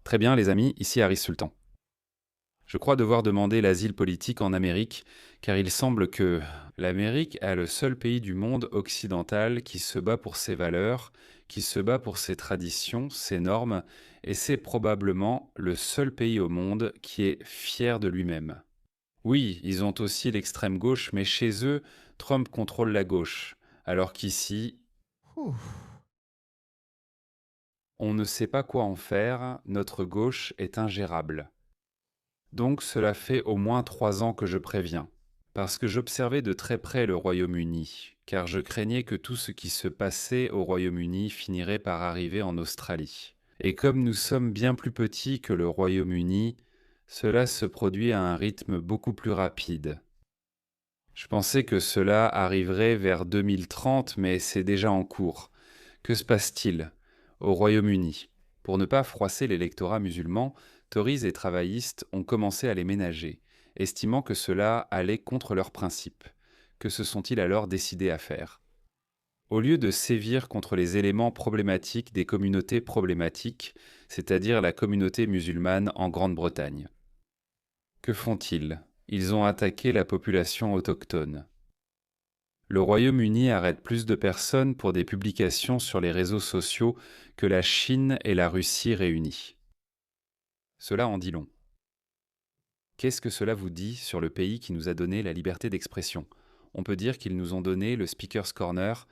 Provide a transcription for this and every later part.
Très bien, les amis, ici Harry Sultan. Je crois devoir demander l'asile politique en Amérique, car il semble que l'Amérique est le seul pays du monde occidental qui se bat pour ses valeurs, qui se bat pour ses traditions, ses normes, et c'est probablement le seul pays au monde qui est fier de lui-même. Oui, ils ont aussi l'extrême gauche, mais chez eux, Trump contrôle la gauche, alors qu'ici, Ouh. on ne sait pas quoi en faire, notre gauche est ingérable. Donc cela fait au moins 3 ans que je préviens, parce que j'observais de très près le Royaume-Uni, car je craignais que tout ce qui se passait au Royaume-Uni finirait par arriver en Australie. Et comme nous sommes bien plus petits que le Royaume-Uni, cela se produit à un rythme beaucoup plus rapide. Je pensais que cela arriverait vers 2030, mais c'est déjà en cours. Que se passe-t-il au Royaume-Uni? Pour ne pas froisser l'électorat musulman, Tories et travaillistes ont commencé à les ménager, estimant que cela allait contre leurs principes. Que se sont-ils alors décidés à faire? Au lieu de sévir contre les éléments problématiques des communautés problématiques, c'est-à-dire la communauté musulmane en Grande-Bretagne, que font-ils? Ils ont attaqué la population autochtone. Le Royaume-Uni arrête plus de personnes pour des publications sur les réseaux sociaux que la Chine et la Russie réunies. Cela en dit long. Qu'est-ce que cela vous dit sur le pays qui nous a donné la liberté d'expression? On peut dire qu'ils nous ont donné le Speaker's Corner.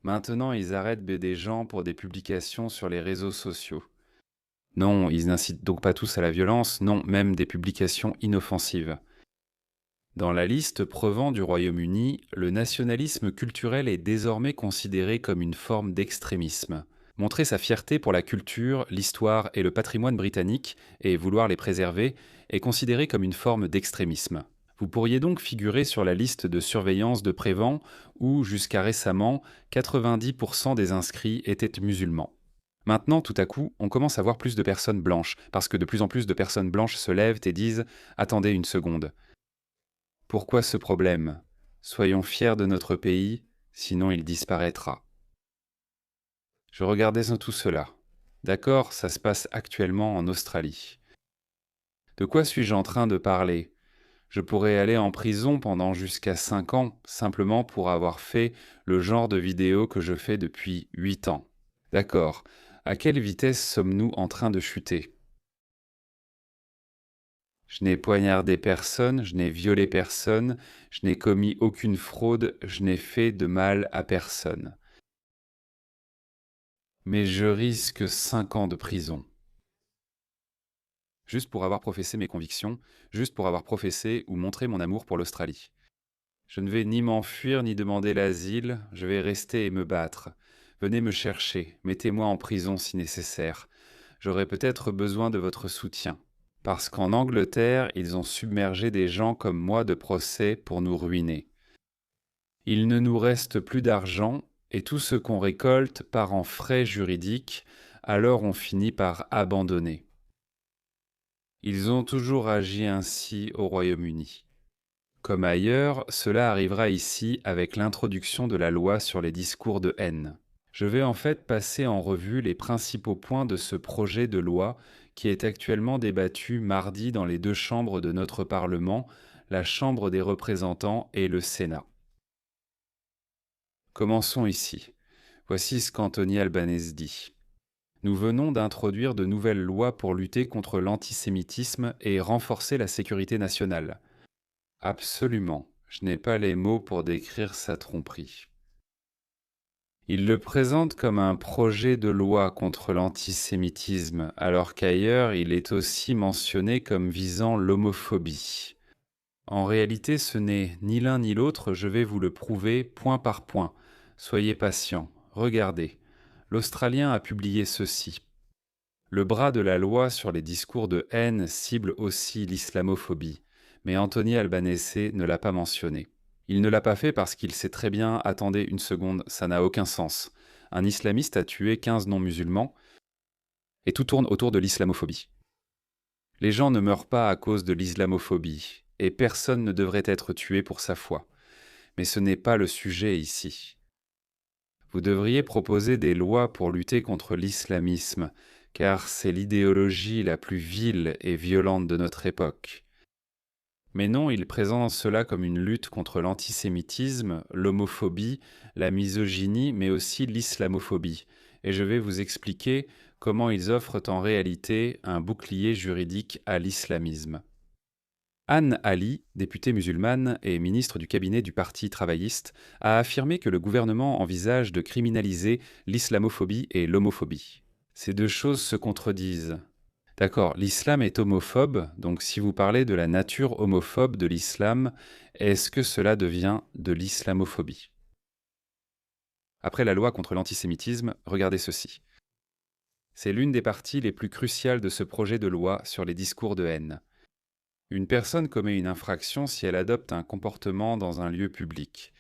Maintenant, ils arrêtent des gens pour des publications sur les réseaux sociaux. Non, ils n'incitent donc pas tous à la violence, non, même des publications inoffensives. Dans la liste Prevent du Royaume-Uni, le nationalisme culturel est désormais considéré comme une forme d'extrémisme. Montrer sa fierté pour la culture, l'histoire et le patrimoine britannique, et vouloir les préserver, est considéré comme une forme d'extrémisme. Vous pourriez donc figurer sur la liste de surveillance de Prévent, où, jusqu'à récemment, 90% des inscrits étaient musulmans. Maintenant, tout à coup, on commence à voir plus de personnes blanches, parce que de plus en plus de personnes blanches se lèvent et disent « Attendez une seconde ». Pourquoi ce problème? Soyons fiers de notre pays, sinon il disparaîtra. Je regardais tout cela. D'accord, ça se passe actuellement en Australie. De quoi suis-je en train de parler? Je pourrais aller en prison pendant jusqu'à 5 ans, simplement pour avoir fait le genre de vidéo que je fais depuis 8 ans. D'accord, à quelle vitesse sommes-nous en train de chuter? Je n'ai poignardé personne, je n'ai violé personne, je n'ai commis aucune fraude, je n'ai fait de mal à personne. Mais je risque 5 ans de prison. Juste pour avoir professé mes convictions, juste pour avoir professé ou montré mon amour pour l'Australie. Je ne vais ni m'enfuir ni demander l'asile, je vais rester et me battre. Venez me chercher, mettez-moi en prison si nécessaire. J'aurai peut-être besoin de votre soutien. Parce qu'en Angleterre, ils ont submergé des gens comme moi de procès pour nous ruiner. Il ne nous reste plus d'argent et tout ce qu'on récolte part en frais juridiques, alors on finit par abandonner. Ils ont toujours agi ainsi au Royaume-Uni. Comme ailleurs, cela arrivera ici avec l'introduction de la loi sur les discours de haine. Je vais en fait passer en revue les principaux points de ce projet de loi qui est actuellement débattu mardi dans les deux chambres de notre Parlement, la Chambre des représentants et le Sénat. Commençons ici. Voici ce qu'Anthony Albanese dit. Nous venons d'introduire de nouvelles lois pour lutter contre l'antisémitisme et renforcer la sécurité nationale. Absolument, je n'ai pas les mots pour décrire sa tromperie. Il le présente comme un projet de loi contre l'antisémitisme, alors qu'ailleurs il est aussi mentionné comme visant l'homophobie. En réalité, ce n'est ni l'un ni l'autre, je vais vous le prouver point par point. Soyez patient, regardez. L'Australien a publié ceci. Le bras de la loi sur les discours de haine cible aussi l'islamophobie, mais Anthony Albanese ne l'a pas mentionné. Il ne l'a pas fait parce qu'il sait très bien, attendez une seconde, ça n'a aucun sens. Un islamiste a tué 15 non-musulmans et tout tourne autour de l'islamophobie. Les gens ne meurent pas à cause de l'islamophobie et personne ne devrait être tué pour sa foi. Mais ce n'est pas le sujet ici. Vous devriez proposer des lois pour lutter contre l'islamisme, car c'est l'idéologie la plus vile et violente de notre époque. Mais non, il présente cela comme une lutte contre l'antisémitisme, l'homophobie, la misogynie, mais aussi l'islamophobie. Et je vais vous expliquer comment ils offrent en réalité un bouclier juridique à l'islamisme. Anne Ali, députée musulmane et ministre du cabinet du Parti travailliste, a affirmé que le gouvernement envisage de criminaliser l'islamophobie et l'homophobie. Ces deux choses se contredisent. D'accord, l'islam est homophobe, donc si vous parlez de la nature homophobe de l'islam, est-ce que cela devient de l'islamophobie? Après la loi contre l'antisémitisme, regardez ceci. C'est l'une des parties les plus cruciales de ce projet de loi sur les discours de haine. Une personne commet une infraction si elle adopte un comportement dans un lieu public,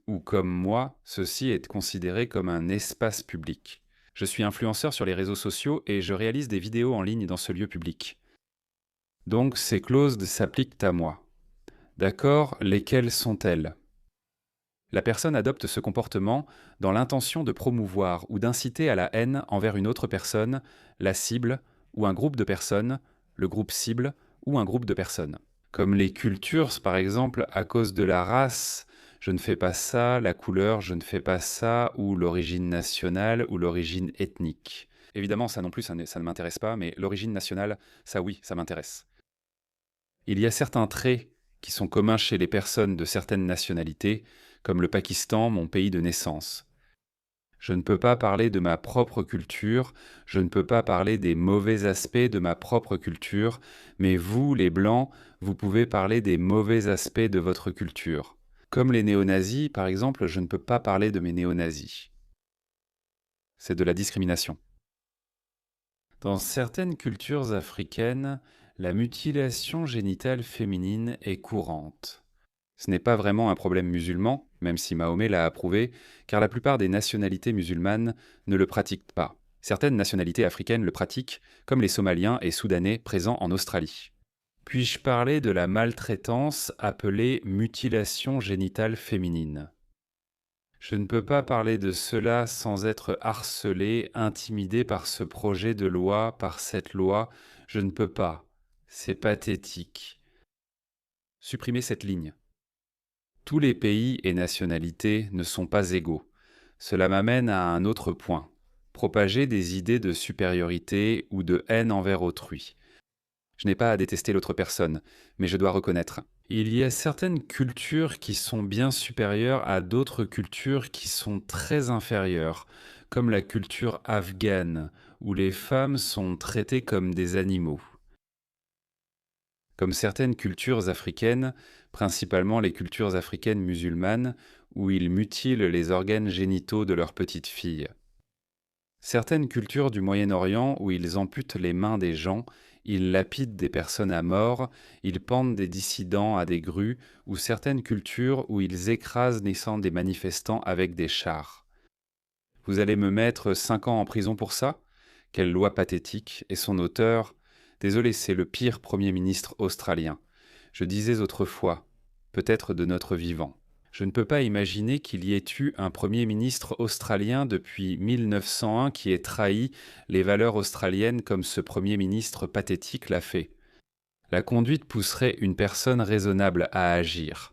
ou comme moi, ceci est considéré comme un espace public. Je suis influenceur sur les réseaux sociaux et je réalise des vidéos en ligne dans ce lieu public. Donc ces clauses s'appliquent à moi. D'accord, lesquelles sont-elles? La personne adopte ce comportement dans l'intention de promouvoir ou d'inciter à la haine envers une autre personne, la cible, ou un groupe de personnes, le groupe cible, ou un groupe de personnes. Comme les cultures, par exemple, à cause de la race, je ne fais pas ça, la couleur, je ne fais pas ça, ou l'origine nationale, ou l'origine ethnique. Évidemment, ça non plus, ça ne m'intéresse pas, mais l'origine nationale, ça oui, ça m'intéresse. Il y a certains traits qui sont communs chez les personnes de certaines nationalités, comme le Pakistan, mon pays de naissance. Je ne peux pas parler de ma propre culture, je ne peux pas parler des mauvais aspects de ma propre culture, mais vous, les Blancs, vous pouvez parler des mauvais aspects de votre culture. Comme les néo-nazis, par exemple, je ne peux pas parler de mes néo-nazis. C'est de la discrimination. Dans certaines cultures africaines, la mutilation génitale féminine est courante. Ce n'est pas vraiment un problème musulman, même si Mahomet l'a approuvé, car la plupart des nationalités musulmanes ne le pratiquent pas. Certaines nationalités africaines le pratiquent, comme les Somaliens et Soudanais présents en Australie. Puis-je parler de la maltraitance appelée mutilation génitale féminine? Je ne peux pas parler de cela sans être harcelé, intimidé par ce projet de loi, par cette loi. Je ne peux pas. C'est pathétique. Supprimez cette ligne. Tous les pays et nationalités ne sont pas égaux. Cela m'amène à un autre point. Propager des idées de supériorité ou de haine envers autrui. Je n'ai pas à détester l'autre personne, mais je dois reconnaître. Il y a certaines cultures qui sont bien supérieures à d'autres cultures qui sont très inférieures, comme la culture afghane, où les femmes sont traitées comme des animaux. Comme certaines cultures africaines, principalement les cultures africaines musulmanes, où ils mutilent les organes génitaux de leurs petites filles. Certaines cultures du Moyen-Orient, où ils amputent les mains des gens, ils lapident des personnes à mort, ils pendent des dissidents à des grues, ou certaines cultures où ils écrasent naissant des manifestants avec des chars. Vous allez me mettre 5 ans en prison pour ça? Quelle loi pathétique, et son auteur... Désolé, c'est le pire Premier ministre australien. Je disais autrefois, peut-être de notre vivant. Je ne peux pas imaginer qu'il y ait eu un Premier ministre australien depuis 1901 qui ait trahi les valeurs australiennes comme ce Premier ministre pathétique l'a fait. La conduite pousserait une personne raisonnable à agir.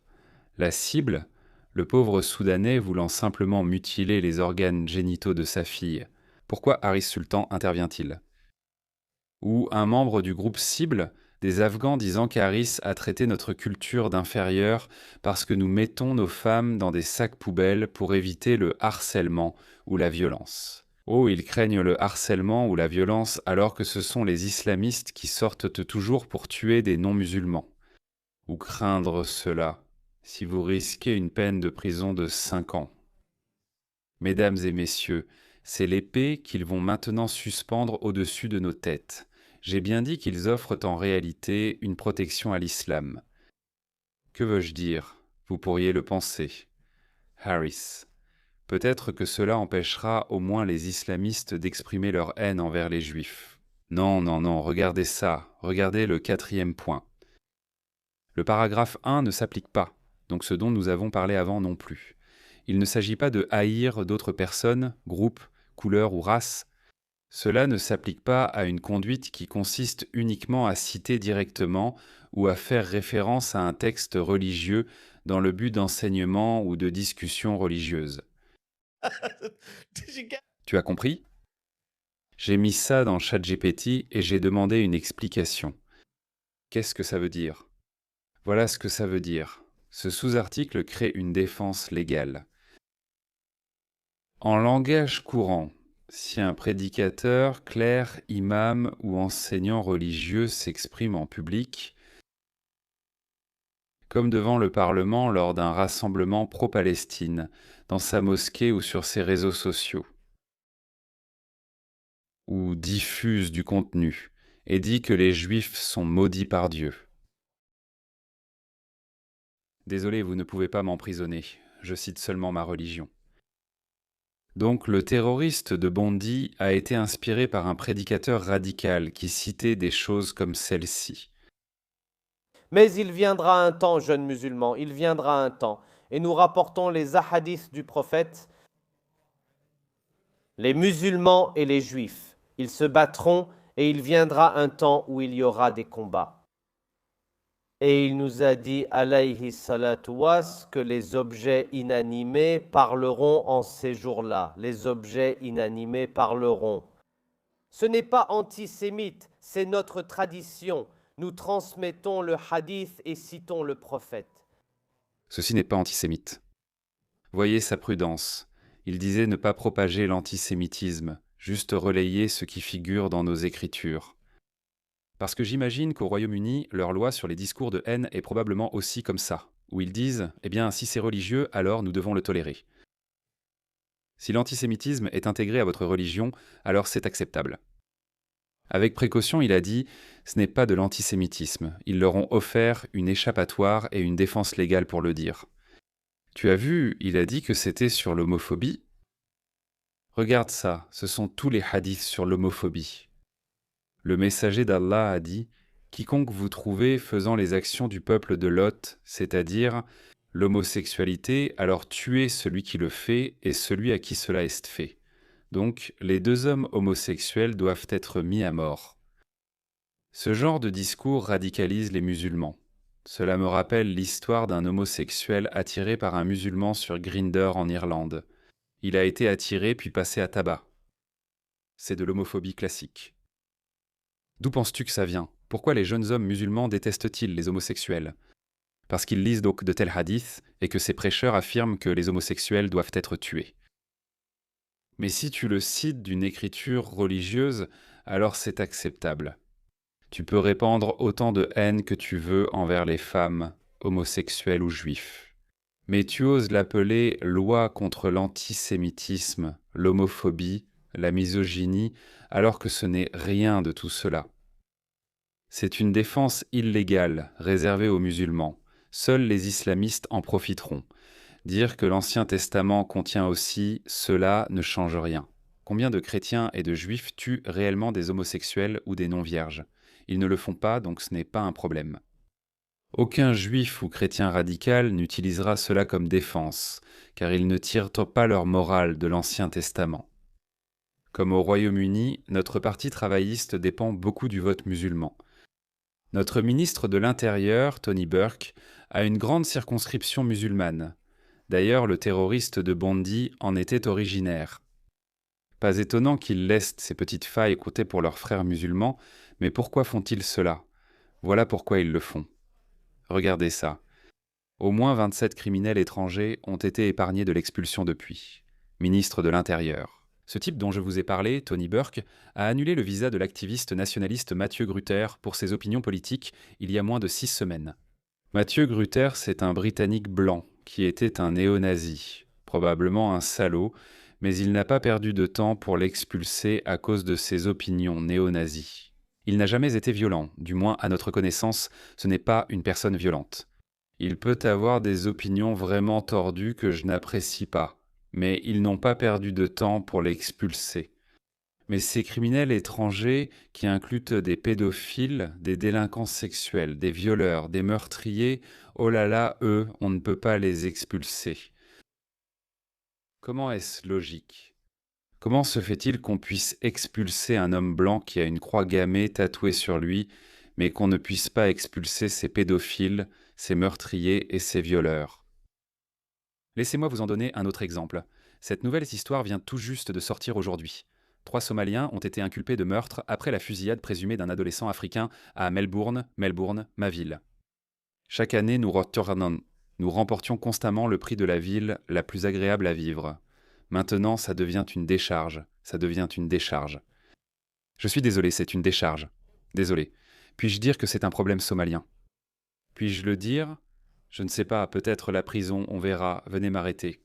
La cible, le pauvre Soudanais voulant simplement mutiler les organes génitaux de sa fille. Pourquoi Haris Sultan intervient-il? Ou un membre du groupe cible, des Afghans disant qu'Harris a traité notre culture d'inférieure parce que nous mettons nos femmes dans des sacs poubelles pour éviter le harcèlement ou la violence. Oh, ils craignent le harcèlement ou la violence alors que ce sont les islamistes qui sortent toujours pour tuer des non-musulmans. Ou craindre cela, si vous risquez une peine de prison de 5 ans. Mesdames et messieurs, c'est l'épée qu'ils vont maintenant suspendre au-dessus de nos têtes. J'ai bien dit qu'ils offrent en réalité une protection à l'islam. Que veux-je dire? Vous pourriez le penser. Harris. Peut-être que cela empêchera au moins les islamistes d'exprimer leur haine envers les juifs. Non, non, non, regardez ça, regardez le 4e point. Le paragraphe 1 ne s'applique pas, donc ce dont nous avons parlé avant non plus. Il ne s'agit pas de haïr d'autres personnes, groupes, couleurs ou races. Cela ne s'applique pas à une conduite qui consiste uniquement à citer directement ou à faire référence à un texte religieux dans le but d'enseignement ou de discussion religieuse. Tu as compris? J'ai mis ça dans ChatGPT et j'ai demandé une explication. Qu'est-ce que ça veut dire? Voilà ce que ça veut dire. Ce sous-article crée une défense légale. En langage courant, si un prédicateur, clerc, imam ou enseignant religieux s'exprime en public, comme devant le Parlement lors d'un rassemblement pro-Palestine, dans sa mosquée ou sur ses réseaux sociaux, ou diffuse du contenu, et dit que les Juifs sont maudits par Dieu. Désolé, vous ne pouvez pas m'emprisonner, je cite seulement ma religion. Donc le terroriste de Bondy a été inspiré par un prédicateur radical qui citait des choses comme celle-ci. Mais il viendra un temps, jeunes musulmans, il viendra un temps, et nous rapportons les ahadiths du prophète, les musulmans et les juifs, ils se battront et il viendra un temps où il y aura des combats. Et il nous a dit, alayhi salatu was, que les objets inanimés parleront en ces jours-là. Les objets inanimés parleront. Ce n'est pas antisémite, c'est notre tradition. Nous transmettons le hadith et citons le prophète. Ceci n'est pas antisémite. Voyez sa prudence. Il disait ne pas propager l'antisémitisme, juste relayer ce qui figure dans nos écritures. Parce que j'imagine qu'au Royaume-Uni, leur loi sur les discours de haine est probablement aussi comme ça, où ils disent « Eh bien, si c'est religieux, alors nous devons le tolérer. » Si l'antisémitisme est intégré à votre religion, alors c'est acceptable. Avec précaution, il a dit « Ce n'est pas de l'antisémitisme. Ils leur ont offert une échappatoire et une défense légale pour le dire. » Tu as vu, il a dit que c'était sur l'homophobie. Regarde ça, ce sont tous les hadiths sur l'homophobie. Le messager d'Allah a dit « Quiconque vous trouvez faisant les actions du peuple de Lot, c'est-à-dire l'homosexualité, alors tuez celui qui le fait et celui à qui cela est fait. » Donc, les deux hommes homosexuels doivent être mis à mort. Ce genre de discours radicalise les musulmans. Cela me rappelle l'histoire d'un homosexuel attiré par un musulman sur Grindr en Irlande. Il a été attiré puis passé à tabac. C'est de l'homophobie classique. D'où penses-tu que ça vient? Pourquoi les jeunes hommes musulmans détestent-ils les homosexuels? Parce qu'ils lisent donc de tels hadiths et que ces prêcheurs affirment que les homosexuels doivent être tués. Mais si tu le cites d'une écriture religieuse, alors c'est acceptable. Tu peux répandre autant de haine que tu veux envers les femmes, homosexuelles ou juifs. Mais tu oses l'appeler loi contre l'antisémitisme, l'homophobie, la misogynie, alors que ce n'est rien de tout cela. C'est une défense illégale réservée aux musulmans. Seuls les islamistes en profiteront. Dire que l'Ancien Testament contient aussi cela ne change rien. Combien de chrétiens et de juifs tuent réellement des homosexuels ou des non-vierges? Ils ne le font pas, donc ce n'est pas un problème. Aucun juif ou chrétien radical n'utilisera cela comme défense, car ils ne tirent pas leur morale de l'Ancien Testament. Comme au Royaume-Uni, notre parti travailliste dépend beaucoup du vote musulman. Notre ministre de l'Intérieur, Tony Burke, a une grande circonscription musulmane. D'ailleurs, le terroriste de Bondy en était originaire. Pas étonnant qu'ils laissent ces petites failles compter pour leurs frères musulmans, mais pourquoi font-ils cela? Voilà pourquoi ils le font. Regardez ça. Au moins 27 criminels étrangers ont été épargnés de l'expulsion depuis. Ministre de l'Intérieur. Ce type dont je vous ai parlé, Tony Burke, a annulé le visa de l'activiste nationaliste Mathieu Grutter pour ses opinions politiques il y a moins de 6 semaines. Mathieu Grutter, c'est un Britannique blanc qui était un néo-nazi, probablement un salaud, mais il n'a pas perdu de temps pour l'expulser à cause de ses opinions néo-nazis. Il n'a jamais été violent, du moins à notre connaissance, ce n'est pas une personne violente. Il peut avoir des opinions vraiment tordues que je n'apprécie pas, mais ils n'ont pas perdu de temps pour l'expulser. Mais ces criminels étrangers, qui incluent des pédophiles, des délinquants sexuels, des violeurs, des meurtriers, oh là là, eux, on ne peut pas les expulser. Comment est-ce logique? Comment se fait-il qu'on puisse expulser un homme blanc qui a une croix gammée tatouée sur lui, mais qu'on ne puisse pas expulser ses pédophiles, ses meurtriers et ses violeurs? Laissez-moi vous en donner un autre exemple. Cette nouvelle histoire vient tout juste de sortir aujourd'hui. 3 Somaliens ont été inculpés de meurtre après la fusillade présumée d'un adolescent africain à Melbourne, ma ville. Chaque année, nous remportions constamment le prix de la ville la plus agréable à vivre. Maintenant, ça devient une décharge. Ça devient une décharge. Je suis désolé, c'est une décharge. Désolé. Puis-je dire que c'est un problème somalien? Puis-je le dire? Je ne sais pas, peut-être la prison, on verra, venez m'arrêter.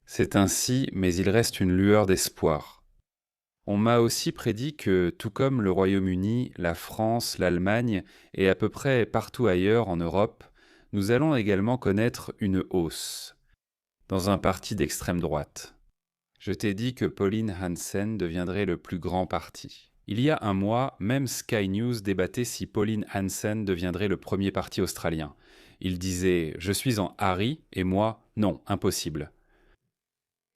C'est ainsi, mais il reste une lueur d'espoir. On m'a aussi prédit que, tout comme le Royaume-Uni, la France, l'Allemagne et à peu près partout ailleurs en Europe, nous allons également connaître une hausse, dans un parti d'extrême droite. Je t'ai dit que Pauline Hansen deviendrait le plus grand parti. Il y a un mois, même Sky News débattait si Pauline Hansen deviendrait le premier parti australien. Il disait « Je suis en Harry » et moi « Non, impossible ».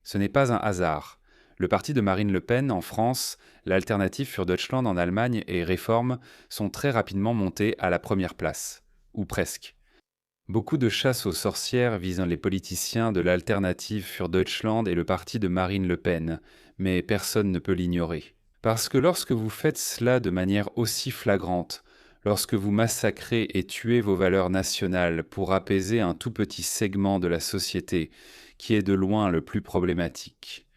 Ce n'est pas un hasard. Le parti de Marine Le Pen en France, l'Alternative für Deutschland en Allemagne et Réforme sont très rapidement montés à la première place. Ou presque. Beaucoup de chasse aux sorcières visant les politiciens de l'Alternative für Deutschland et le parti de Marine Le Pen, mais personne ne peut l'ignorer. Parce que lorsque vous faites cela de manière aussi flagrante, lorsque vous massacrez et tuez vos valeurs nationales pour apaiser un tout petit segment de la société qui est de loin le plus problématique,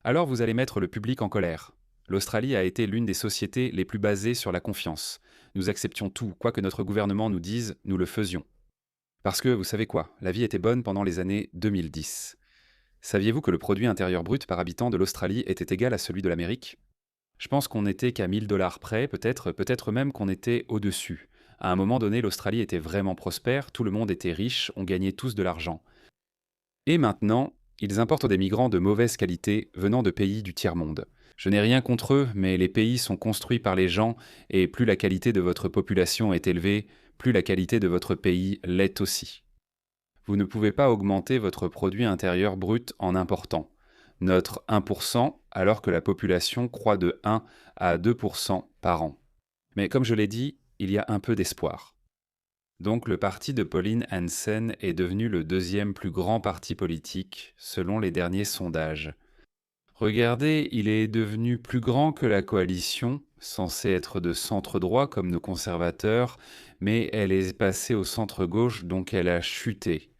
alors vous allez mettre le public en colère. L'Australie a été l'une des sociétés les plus basées sur la confiance. Nous acceptions tout, quoi que notre gouvernement nous dise, nous le faisions. Parce que, vous savez quoi, la vie était bonne pendant les années 2010. Saviez-vous que le produit intérieur brut par habitant de l'Australie était égal à celui de l'Amérique? Je pense qu'on n'était qu'à 1 000 $ près, peut-être même qu'on était au-dessus. À un moment donné, l'Australie était vraiment prospère, tout le monde était riche, on gagnait tous de l'argent. Et maintenant, ils importent des migrants de mauvaise qualité venant de pays du tiers-monde. Je n'ai rien contre eux, mais les pays sont construits par les gens, et plus la qualité de votre population est élevée, plus la qualité de votre pays l'est aussi. Vous ne pouvez pas augmenter votre produit intérieur brut en important. Notre 1%, alors que la population croît de 1 à 2% par an. Mais comme je l'ai dit, il y a un peu d'espoir. Donc le parti de Pauline Hansen est devenu le deuxième plus grand parti politique, selon les derniers sondages. Regardez, il est devenu plus grand que la coalition, censée être de centre-droit comme nos conservateurs, mais elle est passée au centre-gauche, donc elle a chuté.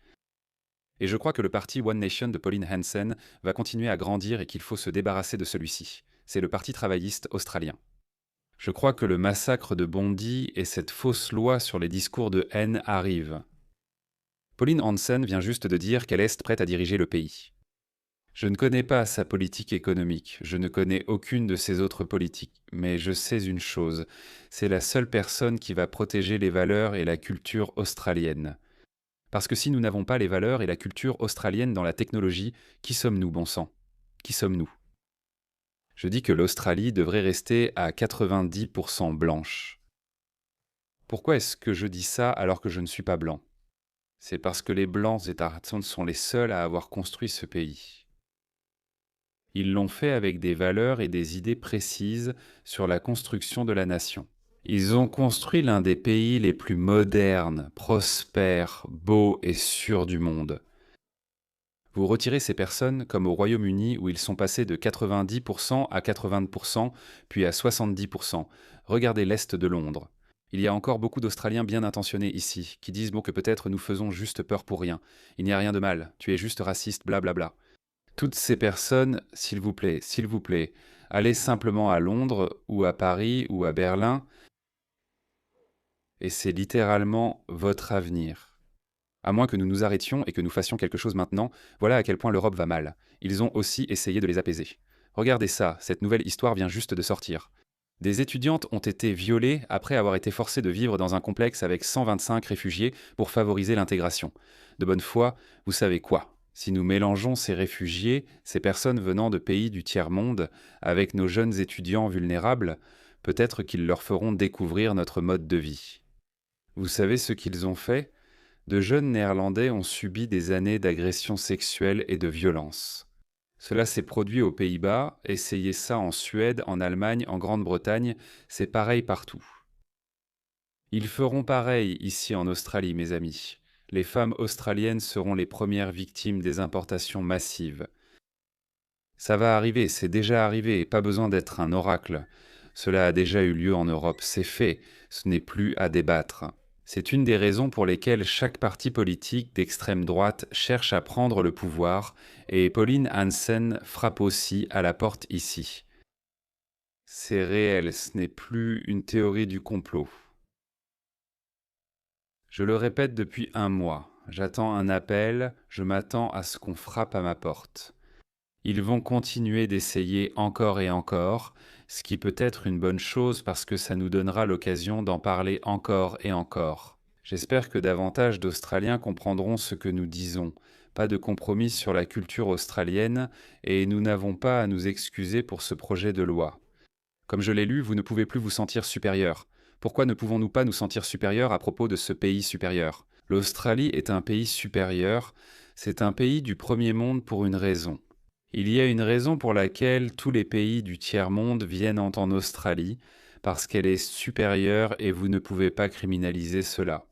Et je crois que le parti One Nation de Pauline Hansen va continuer à grandir et qu'il faut se débarrasser de celui-ci. C'est le parti travailliste australien. Je crois que le massacre de Bondi et cette fausse loi sur les discours de haine arrivent. Pauline Hansen vient juste de dire qu'elle est prête à diriger le pays. Je ne connais pas sa politique économique, je ne connais aucune de ses autres politiques, mais je sais une chose, c'est la seule personne qui va protéger les valeurs et la culture australienne. Parce que si nous n'avons pas les valeurs et la culture australienne dans la technologie, qui sommes-nous, bon sang? Qui sommes-nous? Je dis que l'Australie devrait rester à 90% blanche. Pourquoi est-ce que je dis ça alors que je ne suis pas blanc? C'est parce que les Blancs et Tartans sont les seuls à avoir construit ce pays. Ils l'ont fait avec des valeurs et des idées précises sur la construction de la nation. Ils ont construit l'un des pays les plus modernes, prospères, beaux et sûrs du monde. Vous retirez ces personnes comme au Royaume-Uni où ils sont passés de 90% à 80%, puis à 70%. Regardez l'Est de Londres. Il y a encore beaucoup d'Australiens bien intentionnés ici, qui disent bon que peut-être nous faisons juste peur pour rien. Il n'y a rien de mal, tu es juste raciste, blablabla. Toutes ces personnes, s'il vous plaît, allez simplement à Londres, ou à Paris, ou à Berlin, et c'est littéralement votre avenir. À moins que nous nous arrêtions et que nous fassions quelque chose maintenant, voilà à quel point l'Europe va mal. Ils ont aussi essayé de les apaiser. Regardez ça, cette nouvelle histoire vient juste de sortir. Des étudiantes ont été violées après avoir été forcées de vivre dans un complexe avec 125 réfugiés pour favoriser l'intégration. De bonne foi, vous savez quoi? Si nous mélangeons ces réfugiés, ces personnes venant de pays du tiers-monde, avec nos jeunes étudiants vulnérables, peut-être qu'ils leur feront découvrir notre mode de vie. Vous savez ce qu'ils ont fait? De jeunes Néerlandais ont subi des années d'agressions sexuelles et de violence. Cela s'est produit aux Pays-Bas, essayez ça en Suède, en Allemagne, en Grande-Bretagne, c'est pareil partout. Ils feront pareil ici en Australie, mes amis. Les femmes australiennes seront les premières victimes des importations massives. Ça va arriver, c'est déjà arrivé, pas besoin d'être un oracle. Cela a déjà eu lieu en Europe, c'est fait, ce n'est plus à débattre. C'est une des raisons pour lesquelles chaque parti politique d'extrême droite cherche à prendre le pouvoir, et Pauline Hansen frappe aussi à la porte ici. C'est réel, ce n'est plus une théorie du complot. Je le répète depuis un mois, j'attends un appel, je m'attends à ce qu'on frappe à ma porte. Ils vont continuer d'essayer encore et encore, ce qui peut être une bonne chose parce que ça nous donnera l'occasion d'en parler encore et encore. J'espère que davantage d'Australiens comprendront ce que nous disons. Pas de compromis sur la culture australienne et nous n'avons pas à nous excuser pour ce projet de loi. Comme je l'ai lu, vous ne pouvez plus vous sentir supérieur. Pourquoi ne pouvons-nous pas nous sentir supérieurs à propos de ce pays supérieur ? L'Australie est un pays supérieur, c'est un pays du premier monde pour une raison. Il y a une raison pour laquelle tous les pays du tiers-monde viennent en Australie, parce qu'elle est supérieure et vous ne pouvez pas criminaliser cela.